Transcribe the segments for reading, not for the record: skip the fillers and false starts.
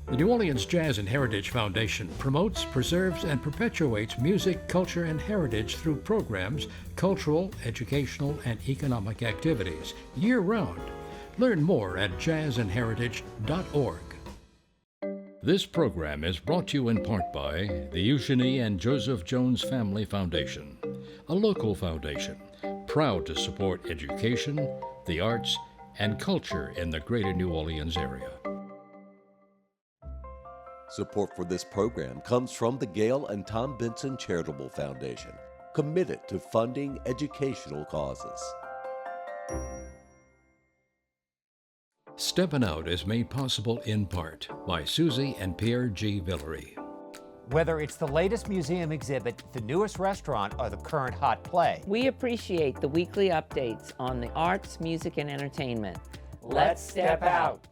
The New Orleans Jazz and Heritage Foundation promotes, preserves, and perpetuates music, culture, and heritage through programs, cultural, educational, and economic activities year-round. Learn more at jazzandheritage.org. This program is brought to you in part by the Eugenie and Joseph Jones Family Foundation, a local foundation proud to support education, the arts, and culture in the greater New Orleans area. Support for this program comes from the Gail and Tom Benson Charitable Foundation, committed to funding educational causes. Steppin Out is made possible in part by Susie and Pierre G. Villery. Whether it's the latest museum exhibit, the newest restaurant, or the current hot play, we appreciate the weekly updates on the arts, music, and entertainment. Let's step out.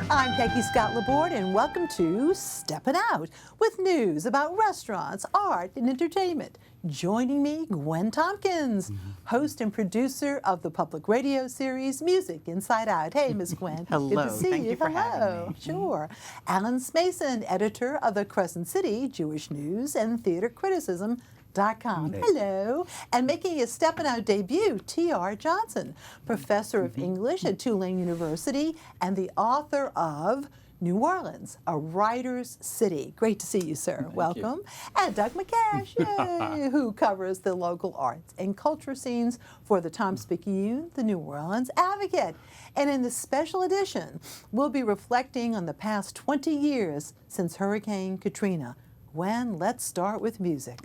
I'm Peggy Scott Laborde, and welcome to Steppin Out, with news about restaurants, art, and entertainment. Joining me, Gwen Thompkins, host and producer of the public radio series Music Inside Out. Hey, Miss Gwen. Hello. Good to see Thank you for having me. Sure. Alan Smason, editor of the Crescent City Jewish News and Theater Criticism. Hello. And making his Steppin Out debut, T.R. Johnson, professor of English at Tulane University and the author of New Orleans, a writer's city. Great to see you, sir. Welcome. And Doug MacCash, yay, who covers the local arts and culture scenes for the Times-Picayune-The New Orleans Advocate. And in this special edition, we'll be reflecting on the past 20 years since Hurricane Katrina. Gwen, let's start with music.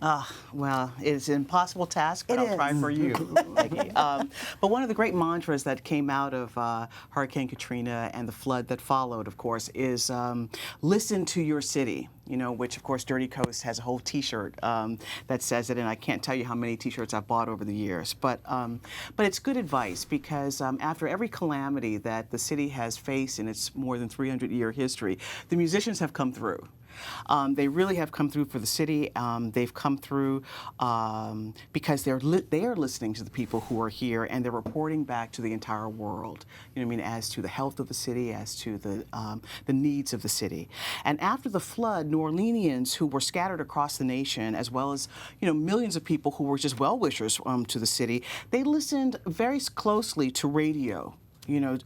Well, it's an impossible task, but I'll try for you, Peggy. But one of the great mantras that came out of Hurricane Katrina and the flood that followed, of course, is listen to your city. You know, which of course Dirty Coast has a whole T-shirt that says it, and I can't tell you how many T-shirts I've bought over the years. But it's good advice because after every calamity that the city has faced in its more than 300-year history, the musicians have come through. They really have come through for the city. They've come through because they are listening to the people who are here, and they're reporting back to the entire world. You know what I mean, as to the health of the city, as to the needs of the city. And after the flood, New Orleanians who were scattered across the nation, as well as millions of people who were just well-wishers to the city, they listened very closely to radio. To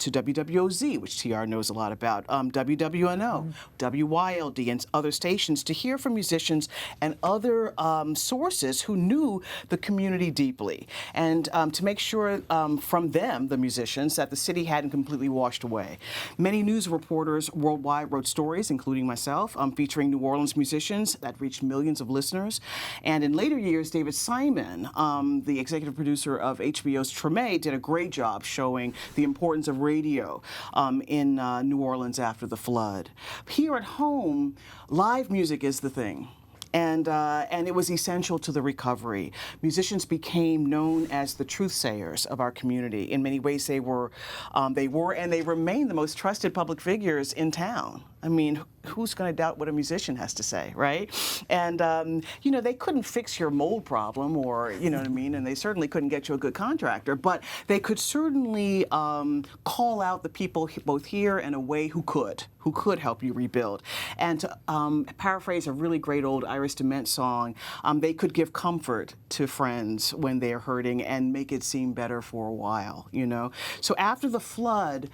WWOZ, which TR knows a lot about, WWNO, WYLD, and other stations to hear from musicians and other sources who knew the community deeply, and to make sure from them, the musicians, that the city hadn't completely washed away. Many news reporters worldwide wrote stories, including myself, featuring New Orleans musicians that reached millions of listeners. And in later years, David Simon, the executive producer of HBO's Treme, did a great job showing the importance of radio in New Orleans after the flood. Here at home, live music is the thing. And it was essential to the recovery. Musicians became known as the truth sayers of our community. In many ways, they were and they remain the most trusted public figures in town. I mean, who's going to doubt what a musician has to say, right? And, they couldn't fix your mold problem or, you know what I mean, and they certainly couldn't get you a good contractor, but they could certainly call out the people both here and away who could help you rebuild. And to paraphrase a really great old Iris DeMent song, they could give comfort to friends when they're hurting and make it seem better for a while, So after the flood,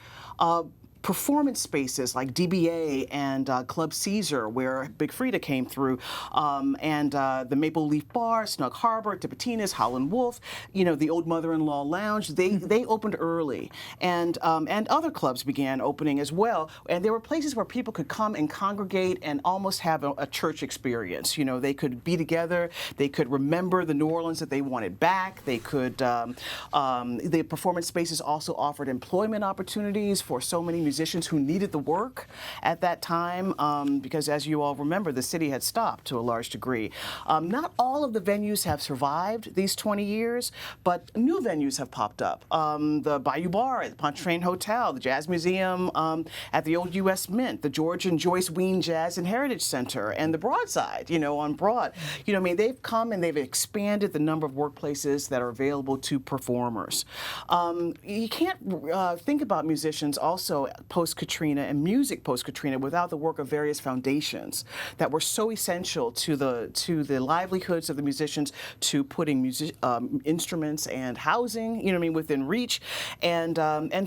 performance spaces like DBA and Club Caesar, where Big Frida came through, and the Maple Leaf Bar, Snug Harbor, Tipitina's, Howlin' Wolf, the Old Mother-in-Law Lounge, they opened early. And other clubs began opening as well. And there were places where people could come and congregate and almost have a church experience. They could be together, they could remember the New Orleans that they wanted back, they could, the performance spaces also offered employment opportunities for so many musicians musicians who needed the work at that time, because as you all remember, the city had stopped to a large degree. Not all of the venues have survived these 20 years, but new venues have popped up. The Bayou Bar at the Pontchartrain Hotel, the Jazz Museum at the old U.S. Mint, the George and Joyce Wein Jazz and Heritage Center, and the Broadside, on Broad. I mean, they've come and they've expanded the number of workplaces that are available to performers. You can't think about musicians also post-Katrina and music post-Katrina without the work of various foundations that were so essential to the livelihoods of the musicians, to putting instruments and housing, within reach, and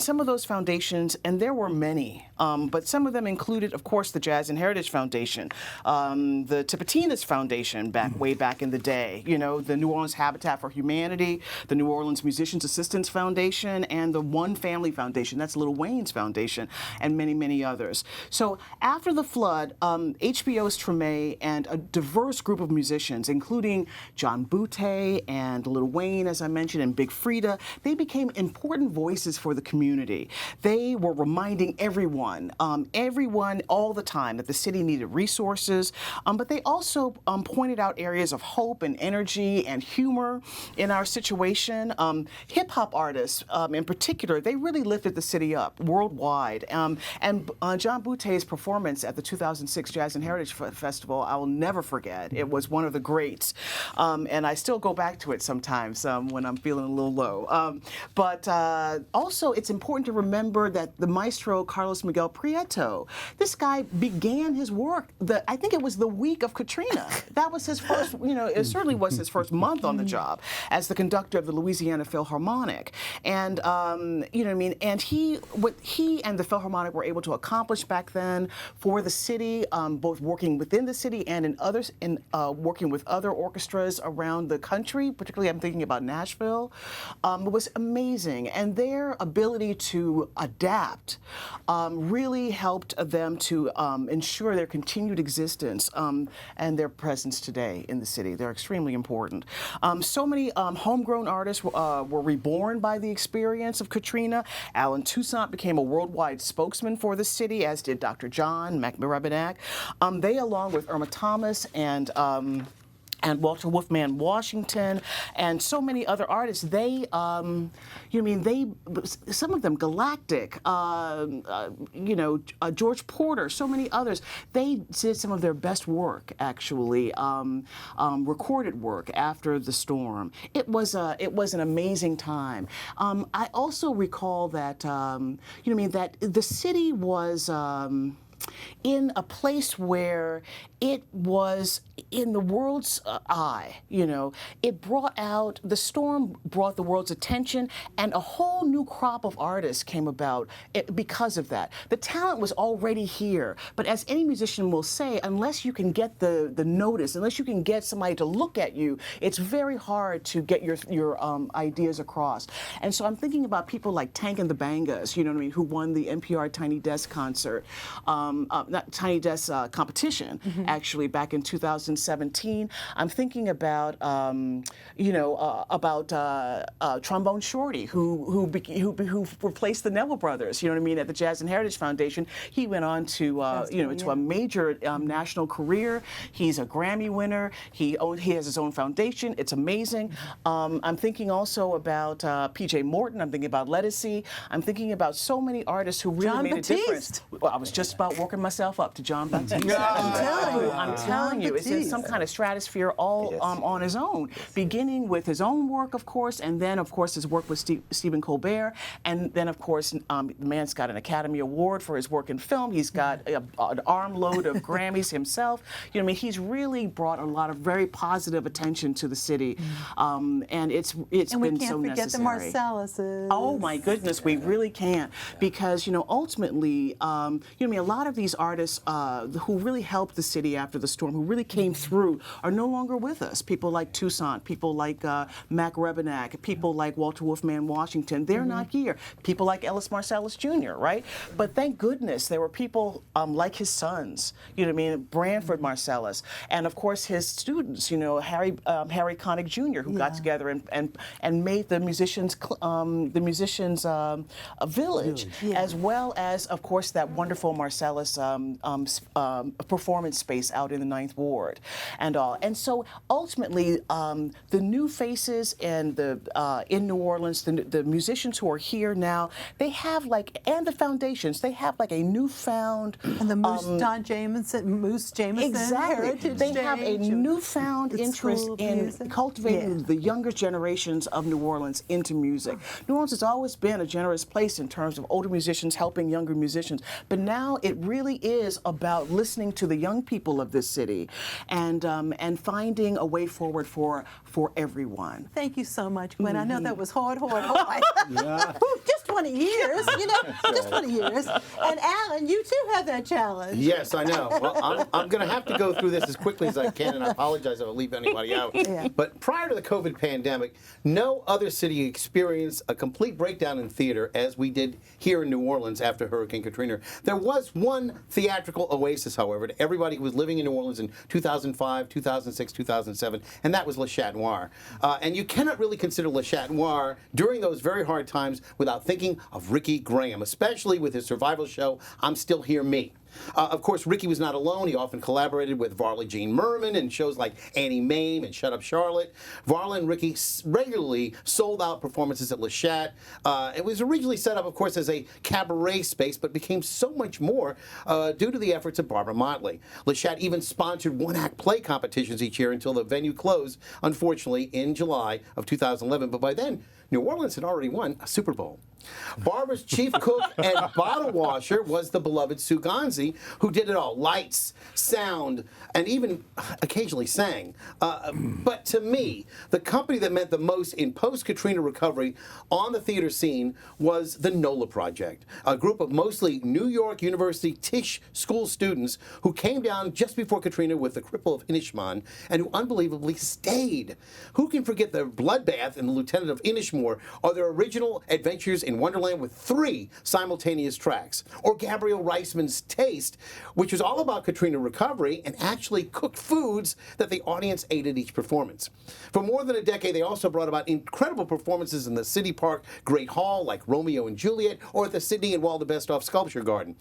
some of those foundations, and there were many, but some of them included, of course, the Jazz and Heritage Foundation, the Tipitinas Foundation way back in the day, the New Orleans Habitat for Humanity, the New Orleans Musicians Assistance Foundation, and the One Family Foundation, that's Lil Wayne's foundation, and many, many others. So after the flood, HBO's Treme and a diverse group of musicians, including John Boutté and Lil Wayne, as I mentioned, and Big Frida, they became important voices for the community. They were reminding everyone all the time that the city needed resources, but they also pointed out areas of hope and energy and humor in our situation. Hip-hop artists, in particular, they really lifted the city up worldwide. And John Boutté's performance at the 2006 Jazz and Heritage Festival, I will never forget. It was one of the greats. And I still go back to it sometimes when I'm feeling a little low. But also, it's important to remember that the maestro Carlos Miguel Prieto, this guy began his work, I think it was the week of Katrina. That was his first, it certainly was his first month on the job as the conductor of the Louisiana Philharmonic. And, and what he and the Philharmonic were able to accomplish back then for the city, both working within the city and working with other orchestras around the country, particularly I'm thinking about Nashville, was amazing. And their ability to adapt really helped them to ensure their continued existence and their presence today in the city. They're extremely important. So many homegrown artists were reborn by the experience of Katrina. Alan Toussaint became a worldwide spokesman for the city, as did Dr. John McMirabenac. They, along with Irma Thomas and Walter Wolfman Washington, and so many other artists. They, some of them, Galactic, George Porter, so many others. They did some of their best work, actually, recorded work after the storm. It was an amazing time. I also recall that, that the city was in a place where it was in the world's eye, the storm brought the world's attention, and a whole new crop of artists came about because of that. The talent was already here, but as any musician will say, unless you can get the notice, unless you can get somebody to look at you, it's very hard to get your ideas across. And so I'm thinking about people like Tank and the Bangas, who won the NPR Tiny Desk concert, not Tiny Desk competition, actually, back in 2017. I'm thinking about, Trombone Shorty, who replaced the Neville Brothers, at the Jazz and Heritage Foundation. He went on to, to a major national career. He's a Grammy winner. He has his own foundation. It's amazing. I'm thinking also about P.J. Morton. I'm thinking about Lettucey. I'm thinking about so many artists who really made a difference. Well, I was just about working myself up to John Baptiste. I'm telling you, it's in some kind of stratosphere all on his own, beginning with his own work, of course, and then, of course, his work with Stephen Colbert, and then, of course, the man's got an Academy Award for his work in film. He's got an armload of Grammys himself. He's really brought a lot of very positive attention to the city, and it's been so necessary. And we can't forget the Marcelluses. Oh my goodness, we really can't, because ultimately, a lot of these artists who really helped the city city after the storm who really came through are no longer with us. People like Toussaint, people like Mac Rebenak, people like Walter Wolfman Washington, they're not here. People like Ellis Marsalis Jr., right? But thank goodness there were people like his sons, you know what I mean, Branford Marsalis, and of course his students, you know, Harry Connick Jr., who got together and made the musicians village, as well as, of course, that wonderful Marsalis performance space out in the 9th Ward and all. And so ultimately, the new faces and in New Orleans, the musicians who are here now, they have and the foundations, they have a newfound... And the Moose Jameson exactly. Heritage They have a Stage, newfound interest in music. cultivating the younger generations of New Orleans into music. New Orleans has always been a generous place in terms of older musicians helping younger musicians, but now it really is about listening to the young people of this city and finding a way forward for everyone. Thank you so much, Gwen. I know that was hard. Just 20 years, just 20 years. And Alan, you too have that challenge. Yes, I know. Well, I'm going to have to go through this as quickly as I can, and I apologize if I leave anybody out. But prior to the COVID pandemic, no other city experienced a complete breakdown in theater as we did here in New Orleans after Hurricane Katrina. There was one theatrical oasis, however, to everybody who was living in New Orleans in 2005, 2006, 2007, and that was Le Chat Noir. And you cannot really consider Le Chat Noir during those very hard times without thinking of Ricky Graham, especially with his survival show, I'm Still Here Me. Of course, Ricky was not alone. He often collaborated with Varla Jean Merman in shows like Annie Mame and Shut Up Charlotte. Varla and Ricky regularly sold out performances at Le Chat. It was originally set up, of course, as a cabaret space, but became so much more due to the efforts of Barbara Motley. Le Chat even sponsored one-act play competitions each year until the venue closed, unfortunately, in July of 2011. But by then, New Orleans had already won a Super Bowl. Barbara's chief cook and bottle washer was the beloved Sue Gonzi, who did it all: lights, sound, and even occasionally sang. But to me, the company that meant the most in post-Katrina recovery on the theater scene was the NOLA Project, a group of mostly New York University Tisch School students who came down just before Katrina with the cripple of Inishmaan and who unbelievably stayed. Who can forget the bloodbath in the Lieutenant of Inishmore, or their original adventures in Wonderland with 3 simultaneous tracks, or Gabrielle Reisman's Taste, which was all about Katrina recovery and actually cooked foods that the audience ate at each performance. For more than a decade, they also brought about incredible performances in the City Park Great Hall, like Romeo and Juliet, or at the Sydney and Wall the Bestoff Sculpture Garden.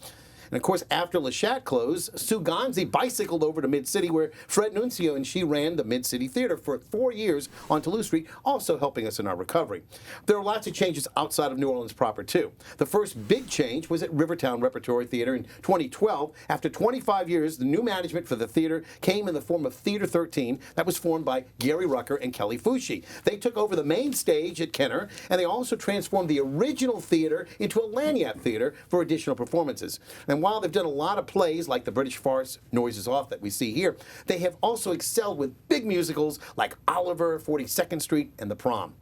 And of course, after Le Chat closed, Sue Gonzi bicycled over to Mid-City, where Fred Nunzio and she ran the Mid-City Theater for 4 years on Toulouse Street, also helping us in our recovery. There are lots of changes outside of New Orleans proper, too. The first big change was at Rivertown Repertory Theater in 2012. After 25 years, the new management for the theater came in the form of Theater 13, that was formed by Gary Rucker and Kelly Fushi. They took over the main stage at Kenner, and they also transformed the original theater into a lanyard theater for additional performances. And while they've done a lot of plays like the British farce Noises Off that we see here, they have also excelled with big musicals like Oliver, 42nd Street, and The Prom.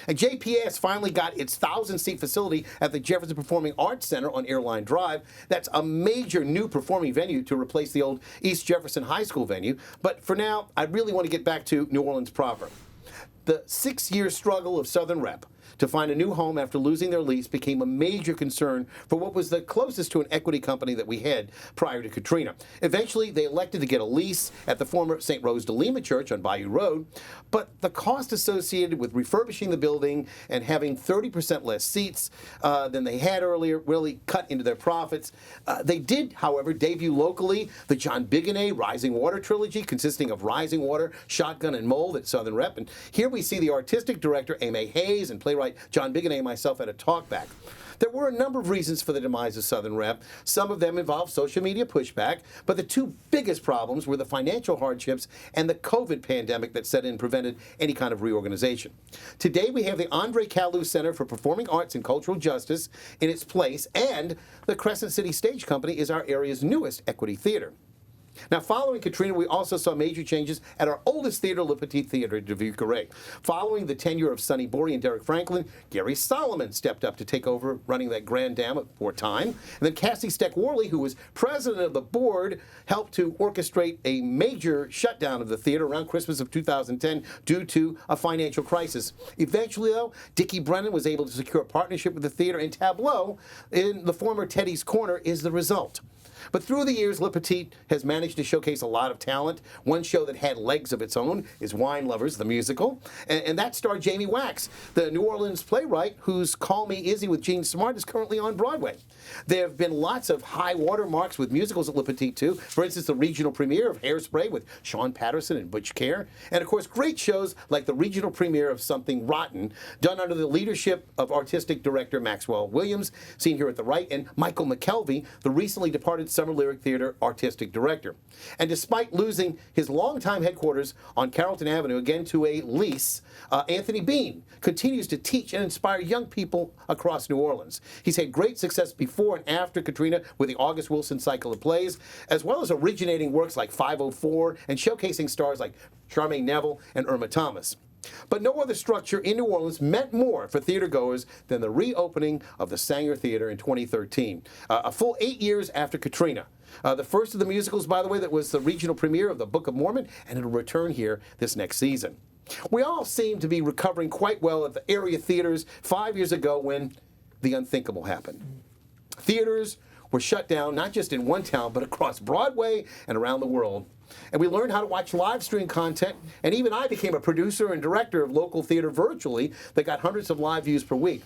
And JPS finally got its 1,000-seat facility at the Jefferson Performing Arts Center on Airline Drive. That's a major new performing venue to replace the old East Jefferson High School venue. But for now, I really want to get back to New Orleans proper. The 6-year struggle of Southern Rep to find a new home after losing their lease became a major concern for what was the closest to an equity company that we had prior to Katrina. Eventually, they elected to get a lease at the former St. Rose de Lima Church on Bayou Road, but the cost associated with refurbishing the building and having 30% less seats than they had earlier really cut into their profits. They did, however, debut locally the John Bigonet Rising Water trilogy, consisting of Rising Water, Shotgun, and Mold at Southern Rep. And here we see the artistic director, Aimee Hayes, and playwright John Bigonet and myself at a talkback. There were a number of reasons for the demise of Southern Rep. Some of them involved social media pushback, but the 2 biggest problems were the financial hardships and the COVID pandemic that set in and prevented any kind of reorganization. Today, we have the Andre Calou Center for Performing Arts and Cultural Justice in its place, and the Crescent City Stage Company is our area's newest equity theater. Now, following Katrina, we also saw major changes at our oldest theater, Le Petit Theatre de Vieux-Carré. Following the tenure of Sonny Bory and Derek Franklin, Gary Solomon stepped up to take over running that Grand Dame for a time. And then Cassie Steck-Worley, who was president of the board, helped to orchestrate a major shutdown of the theater around Christmas of 2010 due to a financial crisis. Eventually, though, Dickie Brennan was able to secure a partnership with the theater, and Tableau, in the former Teddy's Corner, is the result. But through the years, Le Petit has managed to showcase a lot of talent. One show that had legs of its own is Wine Lovers, the musical, and that starred Jamie Wax, the New Orleans playwright whose Call Me Izzy with Gene Smart is currently on Broadway. There have been lots of high water marks with musicals at Le Petit, too. For instance, the regional premiere of Hairspray with Sean Patterson and Butch Care. And, of course, great shows like the regional premiere of Something Rotten, done under the leadership of artistic director Maxwell Williams, seen here at the right, and Michael McKelvey, the recently departed Summer Lyric Theater artistic director. And despite losing his longtime headquarters on Carrollton Avenue, again to a lease, Anthony Bean continues to teach and inspire young people across New Orleans. He's had great success before and after Katrina with the August Wilson cycle of plays, as well as originating works like 504 and showcasing stars like Charmaine Neville and Irma Thomas. But no other structure in New Orleans meant more for theatergoers than the reopening of the Sanger Theater in 2013, a full 8 years after Katrina. The first of the musicals, by the way, that was the regional premiere of the Book of Mormon, and it'll return here this next season. We all seem to be recovering quite well at the area theaters 5 years ago when the unthinkable happened. Theaters were shut down, not just in one town, but across Broadway and around the world. And we learned how to watch live stream content, and even I became a producer and director of local theater virtually that got hundreds of live views per week.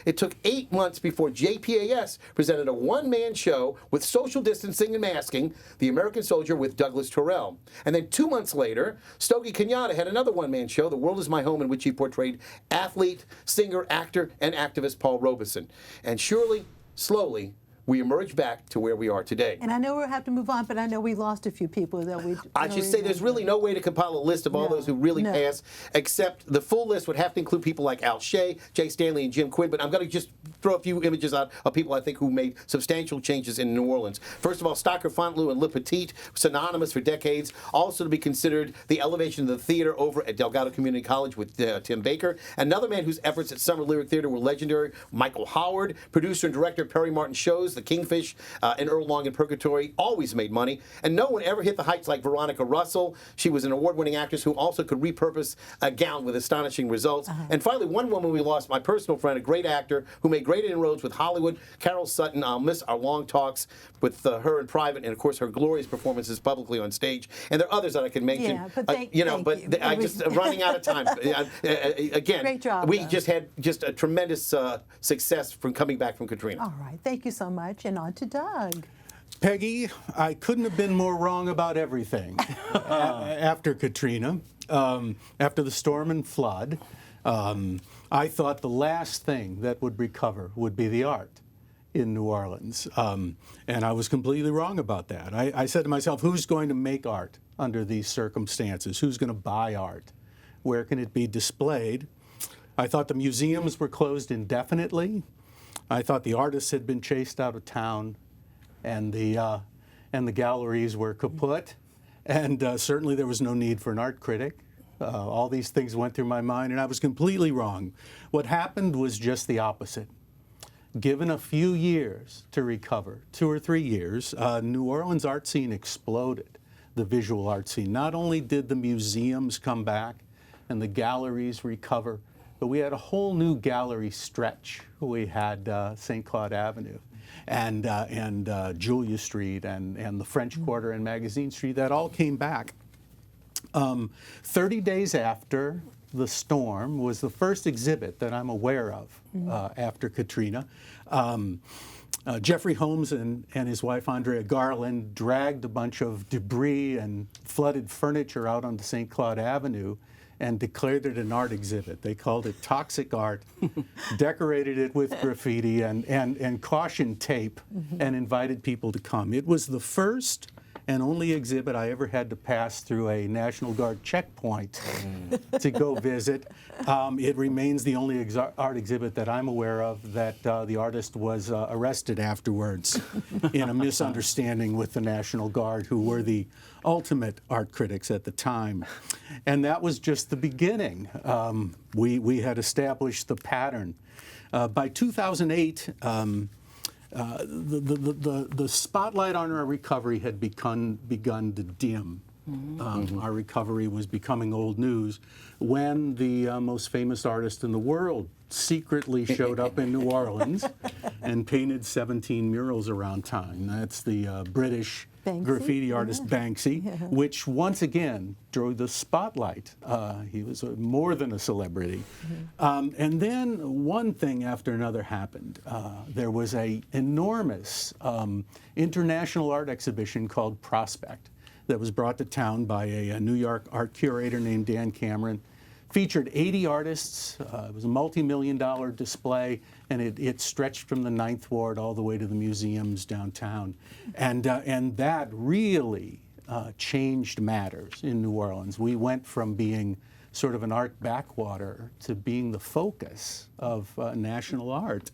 It took 8 months before JPAS presented a one-man show with social distancing and masking, The American Soldier with Douglas Terrell. And then 2 months later, Stogie Kenyatta had another one-man show, The World Is My Home, in which he portrayed athlete, singer, actor, and activist Paul Robeson. And surely, slowly, we emerge back to where we are today. And I know we'll have to move on, but I know we lost a few people that we... I should say there's really no way to compile a list of all those who really passed, except the full list would have to include people like Al Shea, Jay Stanley, and Jim Quinn, but I'm going to just throw a few images out of people I think who made substantial changes in New Orleans. First of all, Stocker Fontlou and Le Petit, synonymous for decades, also to be considered the elevation of the theater over at Delgado Community College with Tim Baker. Another man whose efforts at Summer Lyric Theater were legendary, Michael Howard, producer and director of Perry Martin shows, The Kingfish, and Earl Long in Purgatory, always made money. And no one ever hit the heights like Veronica Russell. She was an award-winning actress who also could repurpose a gown with astonishing results. And finally, one woman we lost, my personal friend, a great actor who made great inroads with Hollywood, Carol Sutton. I'll miss our long talks with her in private and, of course, her glorious performances publicly on stage. And there are others that I can mention. Yeah, but thank you. I just running out of time. Again, great job, we though. just had a tremendous success from coming back from Katrina. All right. Thank you so much. And on to Doug. Peggy, I couldn't have been more wrong about everything after Katrina. After the storm and flood, I thought the last thing that would recover would be the art in New Orleans. And I was completely wrong about that. I said to myself, who's going to make art under these circumstances? Who's going to buy art? Where can it be displayed? I thought the museums were closed indefinitely. I thought the artists had been chased out of town, and the galleries were kaput, and certainly there was no need for an art critic. All these things went through my mind, and I was completely wrong. What happened was just the opposite. Given a few years to recover, 2 or 3 years, New Orleans art scene exploded, the visual art scene. Not only did the museums come back and the galleries recover, but we had a whole new gallery stretch. We had St. Claude Avenue and Julia Street and the French Quarter and Magazine Street. That all came back. 30 days after the storm was the first exhibit that I'm aware of after Katrina. Jeffrey Holmes and his wife Andrea Garland dragged a bunch of debris and flooded furniture out onto St. Claude Avenue and declared it an art exhibit. They called it toxic art, decorated it with graffiti and caution tape, and invited people to come. It was the first and only exhibit I ever had to pass through a National Guard checkpoint to go visit. It remains the only art exhibit that I'm aware of that the artist was arrested afterwards in a misunderstanding with the National Guard, who were the ultimate art critics at the time. And that was just the beginning. We had established the pattern. By 2008, the spotlight on our recovery had begun to dim. Our recovery was becoming old news when the most famous artist in the world secretly showed up in New Orleans and painted 17 murals around town. That's the British Banksy? graffiti artist Banksy, which once again drew the spotlight. He was more than a celebrity. And then one thing after another happened. There was an enormous international art exhibition called Prospect that was brought to town by a New York art curator named Dan Cameron. Featured 80 artists. It was a multi-million-dollar display, and it stretched from the Ninth Ward all the way to the museums downtown. And that really changed matters in New Orleans. We went from being sort of an art backwater to being the focus of national art.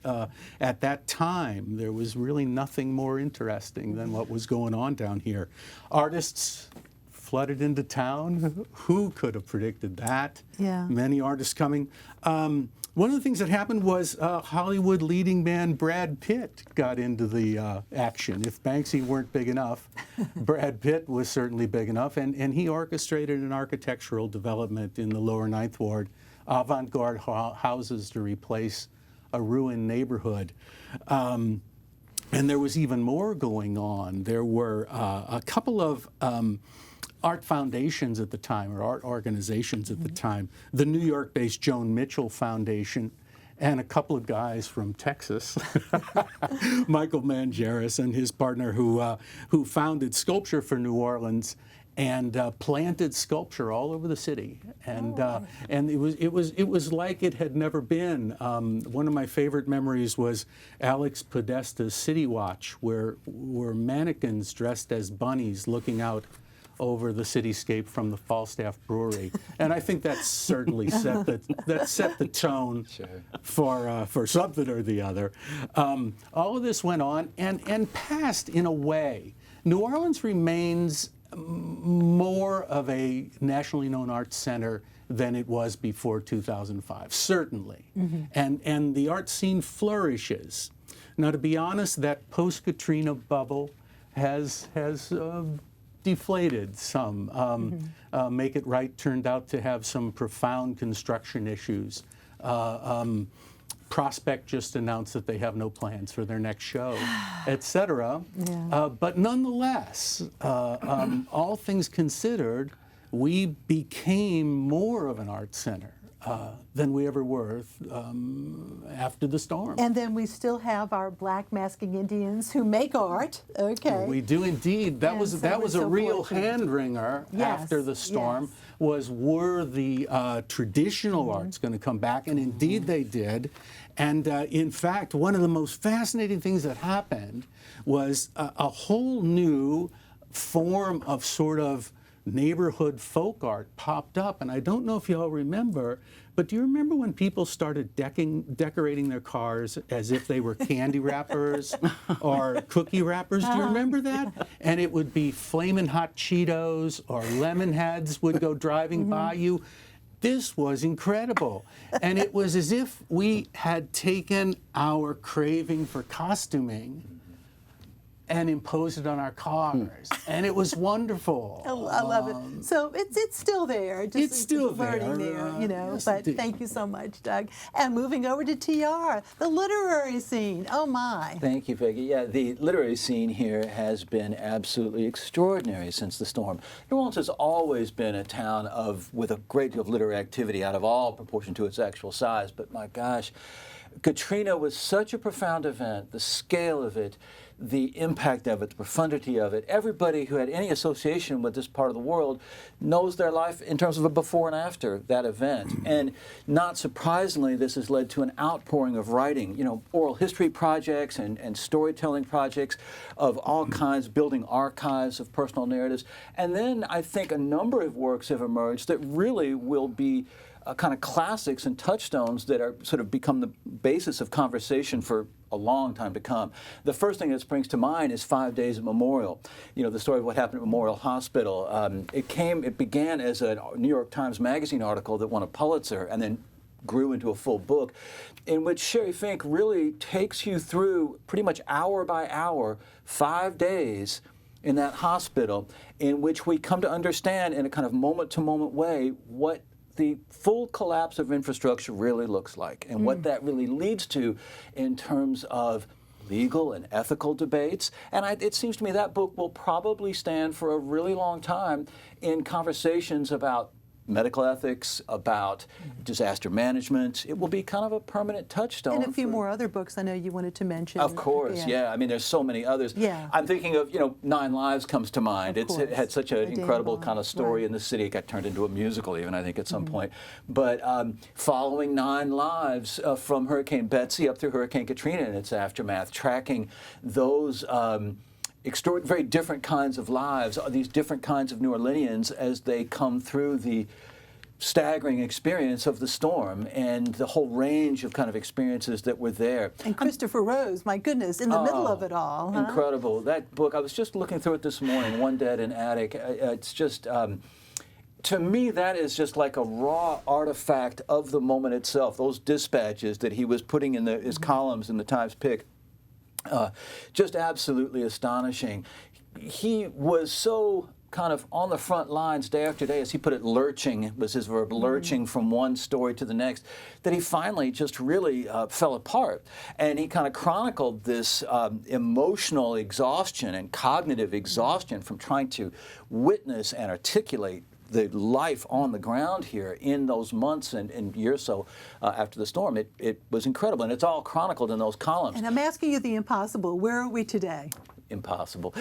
At that time, there was really nothing more interesting than what was going on down here. Artists flooded into town. Who could have predicted that? Yeah. Many artists coming. One of the things that happened was Hollywood leading man Brad Pitt got into the action. If Banksy weren't big enough, Brad Pitt was certainly big enough, and he orchestrated an architectural development in the lower Ninth Ward, avant-garde houses to replace a ruined neighborhood. And there was even more going on. There were a couple of art foundations at the time, or art organizations at the time. The New York-based Joan Mitchell Foundation, and a couple of guys from Texas, Michael Mangeris and his partner, who founded Sculpture for New Orleans and planted sculpture all over the city. And it was like it had never been. One of my favorite memories was Alex Podesta's City Watch, where mannequins dressed as bunnies looking out over the cityscape from the Falstaff Brewery, and I think that certainly set the tone for something or the other. All of this went on and passed in a way. New Orleans remains more of a nationally known arts center than it was before 2005, certainly, and the art scene flourishes. Now, to be honest, that post-Katrina bubble has deflated some. Make It Right turned out to have some profound construction issues. Prospect just announced that they have no plans for their next show, etc. But nonetheless, all things considered, we became more of an art center than we ever were after the storm. And then we still have our black masking Indians who make art. Okay. We do indeed. That was a real hand-wringer after the storm. Were the traditional arts going to come back? And indeed they did. And in fact, one of the most fascinating things that happened was a whole new form of sort of neighborhood folk art popped up. And I don't know if you all remember, but do you remember when people started decorating their cars as if they were candy wrappers or cookie wrappers? Do you remember that? And it would be Flamin' Hot Cheetos or lemon heads would go driving by you. This was incredible. And it was as if we had taken our craving for costuming and imposed it on our cars, and it was wonderful. I love it. So it's still there. Just it's still learning there, you know. yes, but indeed. thank you so much, Doug. And moving over to TR, the literary scene. Oh my! Thank you, Peggy. Yeah, the literary scene here has been absolutely extraordinary since the storm. New Orleans has always been a town with a great deal of literary activity out of all proportion to its actual size. But my gosh. Katrina was such a profound event, the scale of it, the impact of it, the profundity of it. Everybody who had any association with this part of the world knows their life in terms of a before and after that event. And not surprisingly, this has led to an outpouring of writing, you know, oral history projects and storytelling projects of all kinds, building archives of personal narratives. And then I think a number of works have emerged that really will be kind of classics and touchstones that are sort of become the basis of conversation for a long time to come. The first thing that springs to mind is 5 Days at Memorial. You know, the story of what happened at Memorial Hospital. It began as a New York Times Magazine article that won a Pulitzer and then grew into a full book, in which Sherry Fink really takes you through pretty much hour by hour, 5 days in that hospital, in which we come to understand in a kind of moment-to-moment way what the full collapse of infrastructure really looks like and what that really leads to in terms of legal and ethical debates. And it seems to me that book will probably stand for a really long time in conversations about medical ethics, about disaster management. It will be kind of a permanent touchstone. And a few more other books I know you wanted to mention. Of course, yeah. I mean, there's so many others. Yeah. I'm thinking of, you know, 9 Lives comes to mind. It had such an incredible kind of story right. in the city. It got turned into a musical even, I think, at some point. But following 9 lives from Hurricane Betsy up through Hurricane Katrina and its aftermath, tracking those very different kinds of lives, these different kinds of New Orleanians as they come through the staggering experience of the storm and the whole range of kind of experiences that were there. And Christopher Rose, my goodness, in the middle of it all. Huh? Incredible. That book, I was just looking through it this morning, One Dead in Attic. It's just, to me, that is just like a raw artifact of the moment itself. Those dispatches that he was putting in his columns in the Times-Pic. Just absolutely astonishing. He was so kind of on the front lines day after day, as he put it, lurching was his verb, lurching from one story to the next, that he finally just really fell apart. And he kind of chronicled this emotional exhaustion and cognitive exhaustion from trying to witness and articulate the life on the ground here in those months and years so after the storm. It was incredible, and it's all chronicled in those columns. And I'm asking you the impossible. Where are we today? Impossible.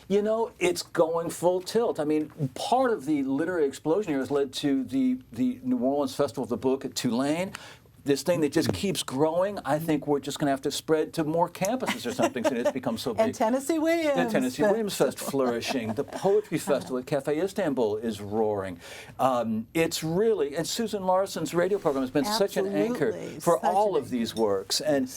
You know, it's going full tilt. I mean, part of the literary explosion here has led to the New Orleans Festival of the Book at Tulane. This thing that just keeps growing. I think we're just going to have to spread to more campuses or something since it's become so big. And Tennessee Williams. The Tennessee Williams Fest flourishing. The Poetry Festival at Cafe Istanbul is roaring. It's really, and Susan Larson's radio program has been such an anchor for all of these works. And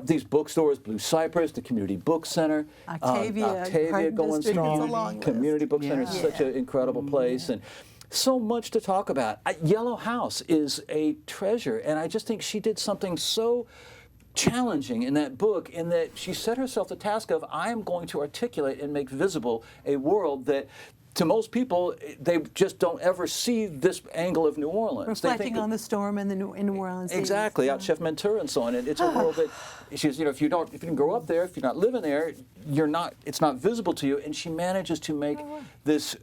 these bookstores, Blue Cypress, the Community Book Center, Octavia going strong. Community Book Center is such an incredible place. And so much to talk about. Yellow House is a treasure, and I just think she did something so challenging in that book in that she set herself the task of, I am going to articulate and make visible a world that to most people, they just don't ever see this angle of New Orleans. Reflecting on the storm in New Orleans. Exactly, out Chef Ventura and so on. And it's a world that she's, you know, if you didn't grow up there, if you're not living there, it's not visible to you. And she manages to make this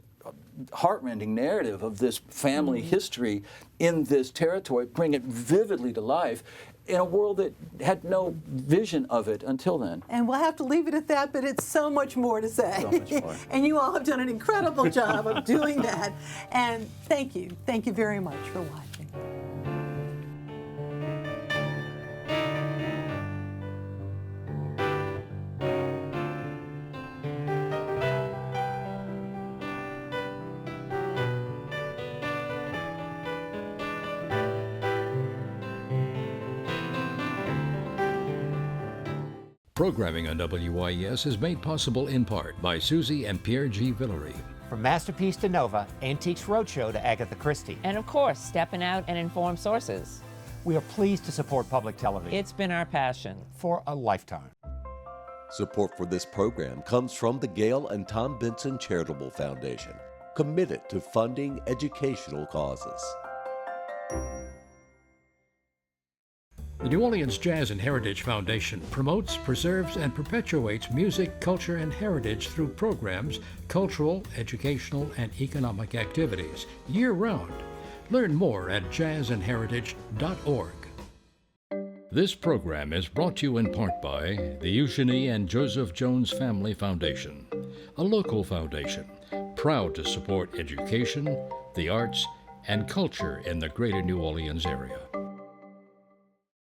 heartrending narrative of this family history in this territory, bring it vividly to life in a world that had no vision of it until then. And we'll have to leave it at that, but it's so much more to say. So much more. And you all have done an incredible job of doing that. And thank you. Thank you very much for watching. Programming on WYES is made possible in part by Susie and Pierre G. Villery. From Masterpiece to Nova, Antiques Roadshow to Agatha Christie. And of course, Steppin Out and Informed Sources. We are pleased to support public television. It's been our passion. For a lifetime. Support for this program comes from the Gail and Tom Benson Charitable Foundation, committed to funding educational causes. The New Orleans Jazz and Heritage Foundation promotes, preserves, and perpetuates music, culture, and heritage through programs, cultural, educational, and economic activities year-round. Learn more at jazzandheritage.org. This program is brought to you in part by the Eugenie and Joseph Jones Family Foundation, a local foundation proud to support education, the arts, and culture in the greater New Orleans area.